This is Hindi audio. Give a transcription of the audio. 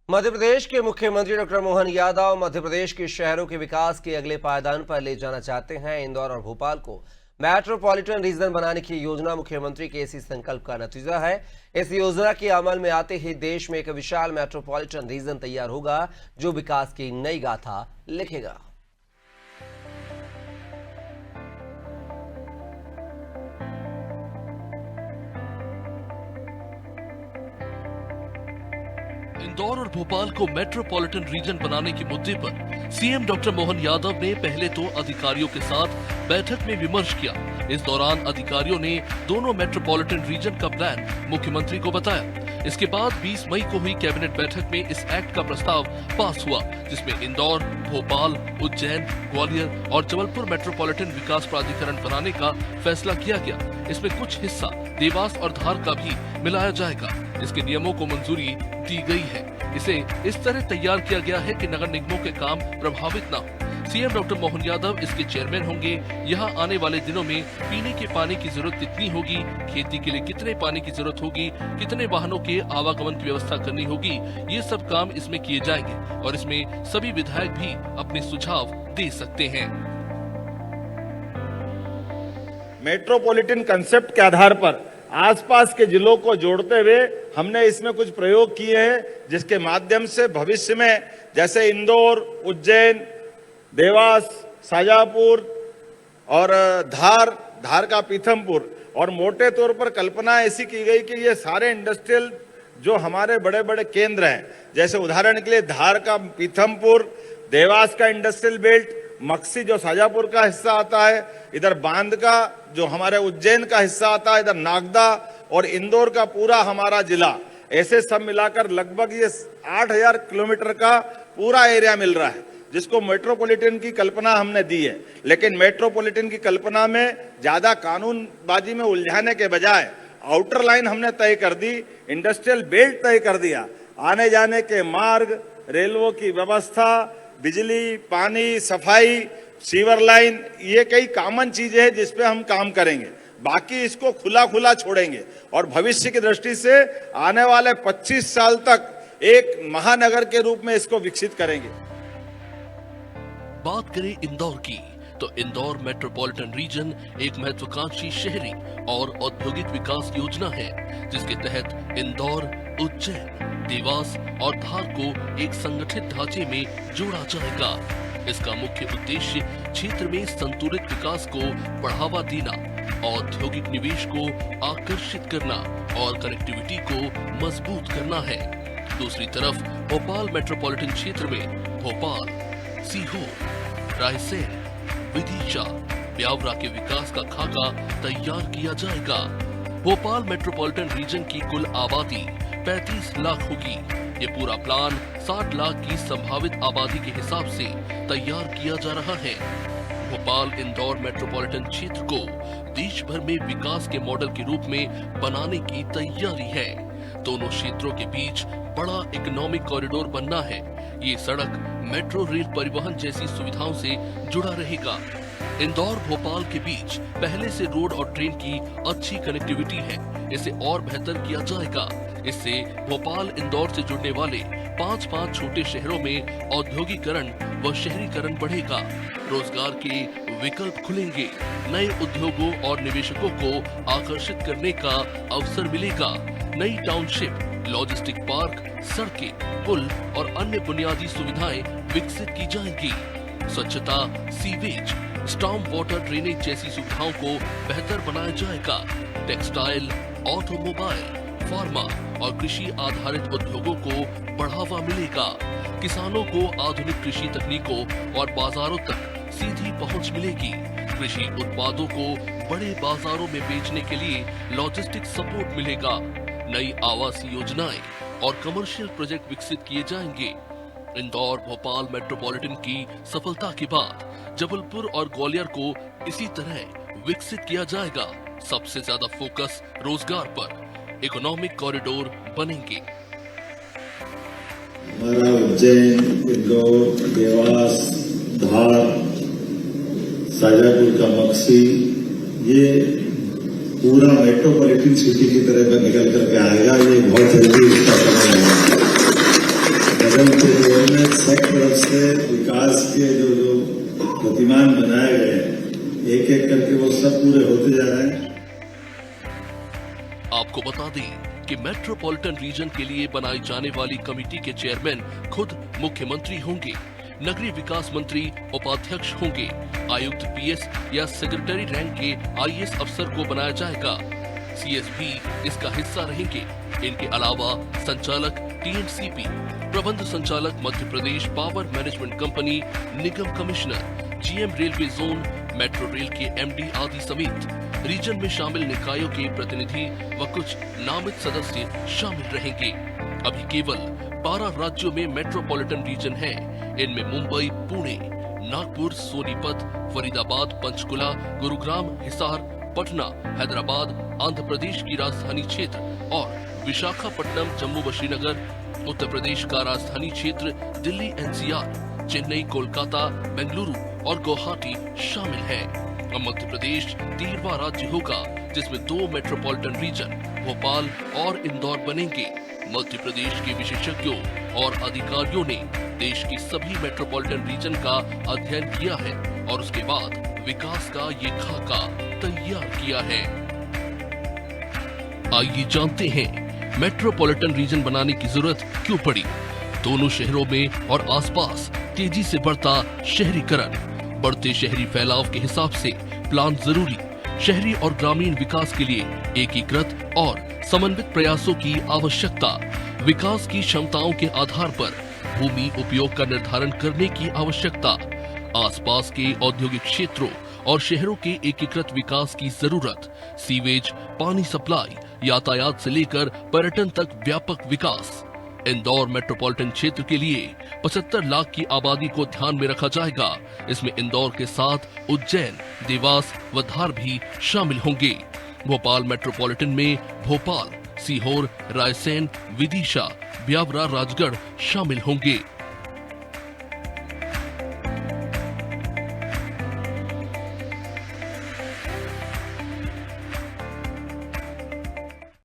मध्य प्रदेश के मुख्यमंत्री डॉक्टर मोहन यादव मध्य प्रदेश के शहरों के विकास के अगले पायदान पर ले जाना चाहते हैं। इंदौर और भोपाल को मेट्रोपॉलिटन रीजन बनाने की योजना मुख्यमंत्री के इसी संकल्प का नतीजा है। इस योजना के अमल में आते ही देश में एक विशाल मेट्रोपॉलिटन रीजन तैयार होगा, जो विकास की नई गाथा लिखेगा। इंदौर और भोपाल को मेट्रोपॉलिटन रीजन बनाने के मुद्दे पर सीएम डॉक्टर मोहन यादव ने पहले तो अधिकारियों के साथ बैठक में विमर्श किया। इस दौरान अधिकारियों ने दोनों मेट्रोपॉलिटन रीजन का प्लान मुख्यमंत्री को बताया। इसके बाद 20 मई को हुई कैबिनेट बैठक में इस एक्ट का प्रस्ताव पास हुआ, जिसमें इंदौर, भोपाल, उज्जैन, ग्वालियर और जबलपुर मेट्रोपॉलिटन विकास प्राधिकरण बनाने का फैसला किया गया। इसमें कुछ हिस्सा देवास और धार का भी मिलाया जाएगा। इसके नियमों को मंजूरी दी गई है। इसे इस तरह तैयार किया गया है कि नगर निगमों के काम प्रभावित न हो। सीएम डॉक्टर मोहन यादव इसके चेयरमैन होंगे। यहाँ आने वाले दिनों में पीने के पानी की जरूरत कितनी होगी, खेती के लिए कितने पानी की जरूरत होगी, कितने वाहनों के आवागमन की व्यवस्था करनी होगी, ये सब काम इसमें किए जाएंगे और इसमें सभी विधायक भी अपने सुझाव दे सकते हैं। मेट्रोपॉलिटन कंसेप्ट के आधार पर आसपास के जिलों को जोड़ते हुए हमने इसमें कुछ प्रयोग किए हैं, जिसके माध्यम से भविष्य में जैसे इंदौर, उज्जैन, देवास, शाजापुर और धार का पीथमपुर, और मोटे तौर पर कल्पना ऐसी की गई कि ये सारे इंडस्ट्रियल जो हमारे बड़े बड़े केंद्र हैं, जैसे उदाहरण के लिए धार का पीथमपुर, देवास का इंडस्ट्रियल बेल्ट, मक्सी जो शाजापुर का हिस्सा आता है, इधर बांध का जो हमारे उज्जैन का हिस्सा आता है, इधर नागदा और इंदौर का पूरा हमारा जिला, ऐसे सब मिलाकर लगभग ये 8000 किलोमीटर का पूरा एरिया मिल रहा है, जिसको मेट्रोपॉलिटन की कल्पना हमने दी है। लेकिन मेट्रोपॉलिटन की कल्पना में ज्यादा कानूनबाजी में उलझाने के बजाय आउटर लाइन हमने तय कर दी, इंडस्ट्रियल बेल्ट तय कर दिया, आने जाने के मार्ग, रेलवे की व्यवस्था, बिजली, पानी, सफाई, सीवर लाइन, ये कई कॉमन चीजें हैं जिस पे हम काम करेंगे। बाकी इसको खुला खुला छोड़ेंगे और भविष्य की दृष्टि से आने वाले 25 साल तक एक महानगर के रूप में इसको विकसित करेंगे। बात करें इंदौर की, तो इंदौर मेट्रोपॉलिटन रीजन एक महत्वाकांक्षी शहरी और औद्योगिक विकास योजना है, जिसके तहत इंदौर, उज्जैन, देवास और धार को एक संगठित ढांचे में जोड़ा जाएगा। इसका मुख्य उद्देश्य क्षेत्र में संतुलित विकास को बढ़ावा देना, औद्योगिक निवेश को आकर्षित करना और कनेक्टिविटी को मजबूत करना है। दूसरी तरफ भोपाल मेट्रोपॉलिटन क्षेत्र में भोपाल, सीहोर, रायसेन, विदिशा, ब्यावरा के विकास का खाका तैयार किया जाएगा। भोपाल मेट्रोपॉलिटन रीजन की कुल आबादी 35 लाख होगी। ये पूरा प्लान 60 लाख की संभावित आबादी के हिसाब से तैयार किया जा रहा है। भोपाल इंदौर मेट्रोपॉलिटन क्षेत्र को देश भर में विकास के मॉडल के रूप में बनाने की तैयारी है। दोनों क्षेत्रों के बीच बड़ा इकोनॉमिक कॉरिडोर बनना है। ये सड़क, मेट्रो रेल परिवहन जैसी सुविधाओं से जुड़ा रहेगा। इंदौर भोपाल के बीच पहले से रोड और ट्रेन की अच्छी कनेक्टिविटी है, इसे और बेहतर किया जाएगा। इससे भोपाल इंदौर से जुड़ने वाले 5 छोटे शहरों में औद्योगिकरण व शहरीकरण बढ़ेगा। रोजगार के विकल्प खुलेंगे, नए उद्योगों और निवेशकों को आकर्षित करने का अवसर मिलेगा। नई टाउनशिप, लॉजिस्टिक पार्क, सड़कें, पुल और अन्य बुनियादी सुविधाएं विकसित की जाएंगी। स्वच्छता, सीवेज, स्टॉर्म वाटर ड्रेनेज जैसी सुविधाओं को बेहतर बनाया जाएगा। टेक्सटाइल, ऑटोमोबाइल, फार्मा और कृषि आधारित उद्योगों को बढ़ावा मिलेगा। किसानों को आधुनिक कृषि तकनीकों और बाजारों तक सीधी पहुंच मिलेगी। कृषि उत्पादों को बड़े बाजारों में बेचने के लिए लॉजिस्टिक सपोर्ट मिलेगा। नई आवास योजनाएं और कमर्शियल प्रोजेक्ट विकसित किए जाएंगे। इंदौर भोपाल मेट्रोपॉलिटन की सफलता के बाद जबलपुर और ग्वालियर को इसी तरह विकसित किया जाएगा। सबसे ज्यादा फोकस रोजगार पर, इकोनॉमिक कॉरिडोर बनेंगे। हमारा उज्जैन, इंदौर, देवास, धार, शाजापुर का मक्सी, ये पूरा मेट्रोपॉलिटन सिटी की तरह का निकल करके आएगा। ये बहुत जल्दी इसका समय है। बजट के जो है सब तरफ से विकास के जो प्रतिमान बनाए गए एक एक करके वो सब पूरे होते जा रहे हैं। आपको बता दें कि मेट्रोपॉलिटन रीजन के लिए बनाई जाने वाली कमेटी के चेयरमैन खुद मुख्यमंत्री होंगे, नगरीय विकास मंत्री उपाध्यक्ष होंगे, आयुक्त पीएस या सेक्रेटरी रैंक के आईएएस अफसर को बनाया जाएगा, सीएस भी इसका हिस्सा रहेंगे। इनके अलावा संचालक टीएनसीपी, प्रबंध संचालक Madhya Pradesh power management company, निगम commissioner, GM railway zone, metro rail के एमडी आदि समेत रीजन में शामिल निकायों के प्रतिनिधि व कुछ नामित सदस्य शामिल रहेंगे। अभी केवल 12 राज्यों में मेट्रोपॉलिटन रीजन है। इनमें मुंबई, पुणे, नागपुर, सोनीपत, फरीदाबाद, पंचकुला, गुरुग्राम, हिसार, पटना, हैदराबाद, आंध्र प्रदेश की राजधानी क्षेत्र और विशाखापट्टनम, जम्मू व श्रीनगर, उत्तर प्रदेश का राजधानी क्षेत्र, दिल्ली एनसीआर, चेन्नई, कोलकाता, बेंगलुरु और गुवाहाटी शामिल है। अब मध्य प्रदेश 13वां राज्य होगा जिसमें 2 मेट्रोपॉलिटन रीजन भोपाल और इंदौर बनेंगे। मध्य प्रदेश के विशेषज्ञों और अधिकारियों ने देश की सभी मेट्रोपॉलिटन रीजन का अध्ययन किया है और उसके बाद विकास का ये खाका तैयार किया है। आइए जानते हैं मेट्रोपॉलिटन रीजन बनाने की जरूरत क्यों पड़ी। दोनों शहरों में और आसपास तेजी से बढ़ता शहरीकरण, बढ़ते शहरी फैलाव के हिसाब से प्लान जरूरी, शहरी और ग्रामीण विकास के लिए एकीकृत और समन्वित प्रयासों की आवश्यकता, विकास की क्षमताओं के आधार पर भूमि उपयोग का निर्धारण करने की आवश्यकता, आसपास के औद्योगिक क्षेत्रों और शहरों के एकीकृत विकास की जरूरत, सीवेज, पानी सप्लाई, यातायात से लेकर पर्यटन तक व्यापक विकास। इंदौर मेट्रोपॉलिटन क्षेत्र के लिए 75 लाख की आबादी को ध्यान में रखा जाएगा। इसमें इंदौर के साथ उज्जैन, देवास व धार भी शामिल होंगे। भोपाल मेट्रोपॉलिटन में भोपाल, सीहोर, रायसेन, विदिशा, ब्यावरा, राजगढ़ शामिल होंगे।